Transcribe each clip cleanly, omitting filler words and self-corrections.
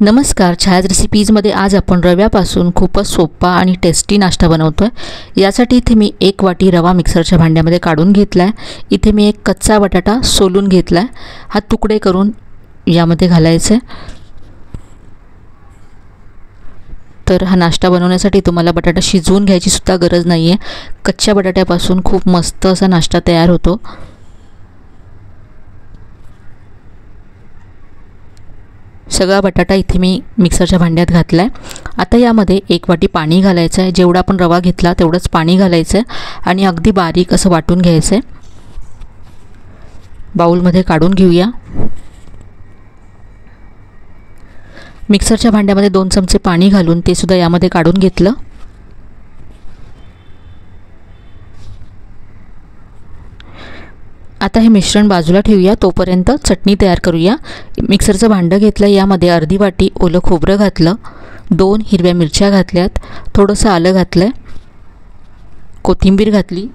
नमस्कार, छायाज रेसिपीजमध्ये आज आपण रव्यापासून खूपच सोपा आणि टेस्टी नाश्ता बनवतो आहे। यासाठी इथे मी 1 वाटी रवा मिक्सरच्या भांड्यामध्ये काढून घेतला आहे। इथे मी एक कच्चा बटाटा सोलून घेतला आहे, हा तुकडे करून यामध्ये घालायचे। तर हा नाश्ता बनवण्यासाठी तुम्हाला बटाटा शिजवून घ्यायची सुद्धा गरज नाही आहे। कच्च्या बटाट्यापासून खूप मस्त असा नाश्ता तयार होतो। सगळा बटाटा इथे मी मिक्सरच्या भांड्यात घातला आहे। आता यामध्ये 1 वाटी पाणी घालायचं आहे। जेवढा आपण रवा घेतला तेवढंच पाणी घालायचं आहे आणि अगदी बारीक असं वाटून घ्यायचं आहे। बाउलमध्ये काढून घेऊया। मिक्सरच्या भांड्यामध्ये 2 चमचे पाणी घालून ते सुद्धा यामध्ये काढून घेतलं। आता हे मिश्रण बाजूला ठेवूया, तोपर्यंत चटणी तयार करूया। मिक्सरचं भांडं घेतलं, यामध्ये अर्धी वाटी ओलं खोबरं घातलं, 2 हिरव्या मिरच्या घातल्यात, थोडंसं आलं घातलं, कोथिंबीर घातली,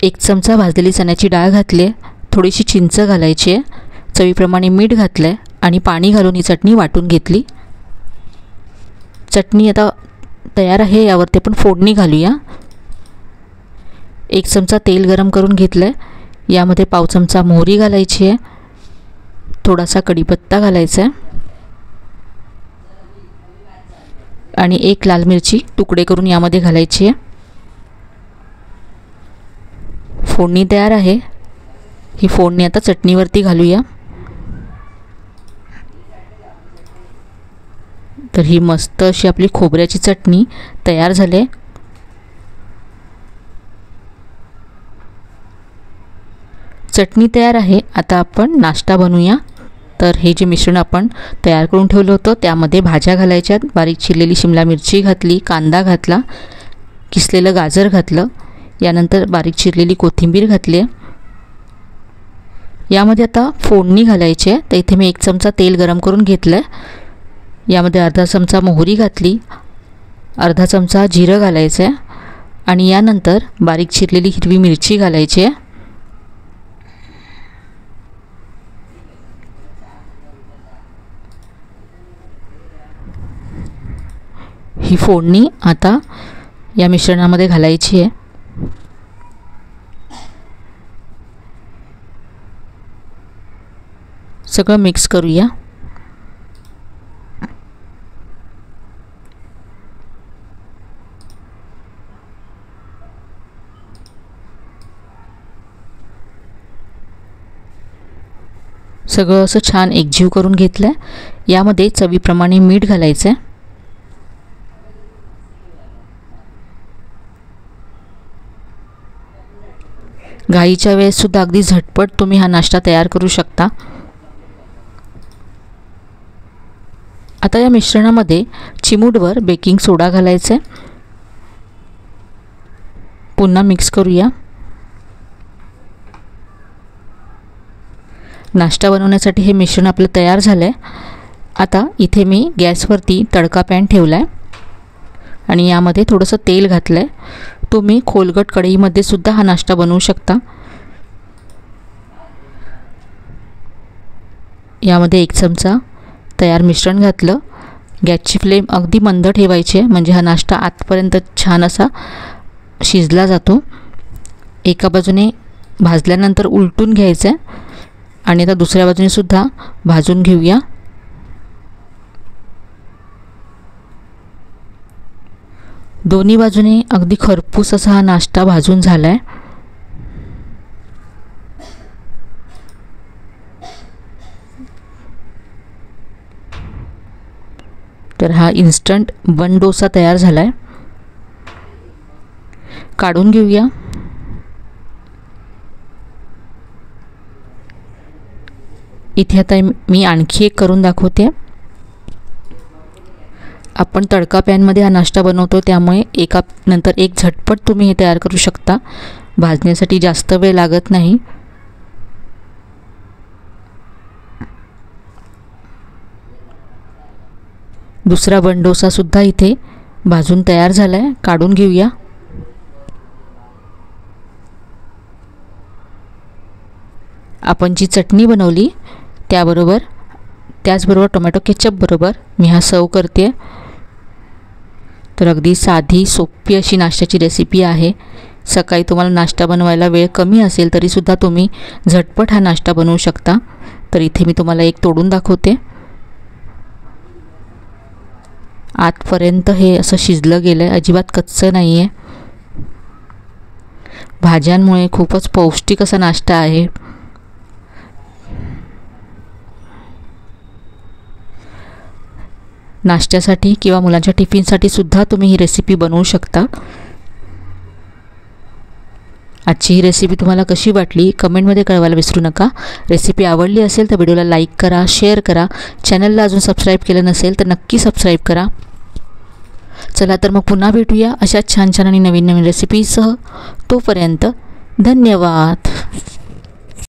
1 चमचा भाजलेली चण्याची डाळ घातली, थोडीशी चिंच घालायची आहे, चवीप्रमाणे मीठ घातलं आणि पाणी घालून ही चटणी वाटून घेतली। चटणी आता तयार आहे। यावरती आपण फोडणी घालूया। 1 चमचा तेल गरम करून घेतलं, यामध्ये पाव चमचा मोहरी घालायची आहे, थोडासा कढीपत्ता घालायचा आहे आणि 1 लाल मिरची तुकडे करून यामध्ये घालायची आहे। फोडणी तयार आहे। ही फोडणी आता चटणीवरती घालूया। तर ही मस्त अशी आपली खोबऱ्याची चटणी तयार झाली आहे। चटणी तयार आहे। आता आपण नाश्ता बनवूया। तर हे जे मिश्रण आपण तयार करून ठेवलं होतं त्यामध्ये भाज्या घालायच्यात। बारीक चिरलेली शिमला मिरची घातली, कांदा घातला, किसलेलं गाजर घातलं, यानंतर बारीक चिरलेली कोथिंबीर घातली। यामध्ये आता फोडणी घालायची आहे। तर इथे मी 1 चमचा तेल गरम करून घेतलं, यामध्ये अर्धा चमचा मोहरी घातली, अर्धा चमचा जिरं घालायचं आहे आणि यानंतर बारीक चिरलेली हिरवी मिरची घालायची आहे। ही फोडणी आता या मिश्रणामध्ये घालायची आहे। सगळं मिक्स करूया। सगळं असं छान एकजीव करून घेतलं। यामध्ये चवीप्रमाणे मीठ घालायचं आहे। घाईच्या वेळेस सुद्धा अगदी झटपट तुम्ही हा नाश्ता तयार करू शकता। आता या मिश्रणामध्ये चिमूटभर बेकिंग सोडा घालायचा आहे। पुन्हा मिक्स करूया। नाश्ता बनवण्यासाठी हे मिश्रण आपलं तयार झालं आहे। आता इथे मी गॅसवरती तडका पॅन ठेवला आहे आणि यामध्ये थोडंसं तेल घातलं आहे। तुम्ही खोलगट कढईमध्ये सुद्धा हा नाश्ता बनवू शकता। यामध्ये 1 चमचा तयार मिश्रण घातलं। गॅसची फ्लेम अगदी मंद ठेवायची आहे, म्हणजे हा नाश्ता आतपर्यंत छान असा शिजला जातो। एका बाजूने भाजल्यानंतर उलटून घ्यायचं आहे आणि आता दुसऱ्या बाजूने सुद्धा भाजून घेऊया। दोन्ही बाजूने अगदी खरपूस असा हा नाश्ता भाजून झाला आहे। तर हा इन्स्टंट बन डोसा तयार झाला आहे। काढून घेऊया। इथे आता मी आणखी एक करून दाखवते। आपण तडका पॅनमध्ये हा नाश्ता बनवतो, त्यामुळे एका नंतर एक झटपट तुम्ही हे तयार करू शकता। भाजण्यासाठी जास्त वेळ लागत नाही। दुसरा बन डोसा सुद्धा इथे भाजून तयार झाला आहे। काढून घेऊया। आपण जी चटणी बनवली त्याबरोबर त्याचबरोबर टोमॅटो केचपबरोबर मी हा सर्व करते. तर अगदी साधी सोपी अशी नाश्त्याची रेसिपी आहे. सकाळी तुम्हाला नाश्ता बनवायला वेळ कमी असेल तरीसुद्धा तुम्ही झटपट हा नाश्ता बनवू शकता. तर इथे मी तुम्हाला एक तोडून दाखवते. आतपर्यंत हे असं शिजलं गेलं आहे, अजिबात कच्चं नाही आहे. भाज्यांमुळे खूपच पौष्टिक असा नाश्ता आहे. नाश्त्यासाठी किंवा मुलांच्या टिफिनसाठी सुद्धा तुम्ही ही रेसिपी बनवू शकता. आजची ही रेसिपी तुम्हाला कशी वाटली कमेंटमध्ये कळवायला विसरू नका. रेसिपी आवडली असेल तर व्हिडिओला लाईक करा, शेअर करा. चॅनलला अजून सबस्क्राईब केलं नसेल तर नक्की सबस्क्राईब करा. चला तर मग पुन्हा भेटूया अशा छान छान आणि नवीन नवीन रेसिपीसह. तोपर्यंत धन्यवाद.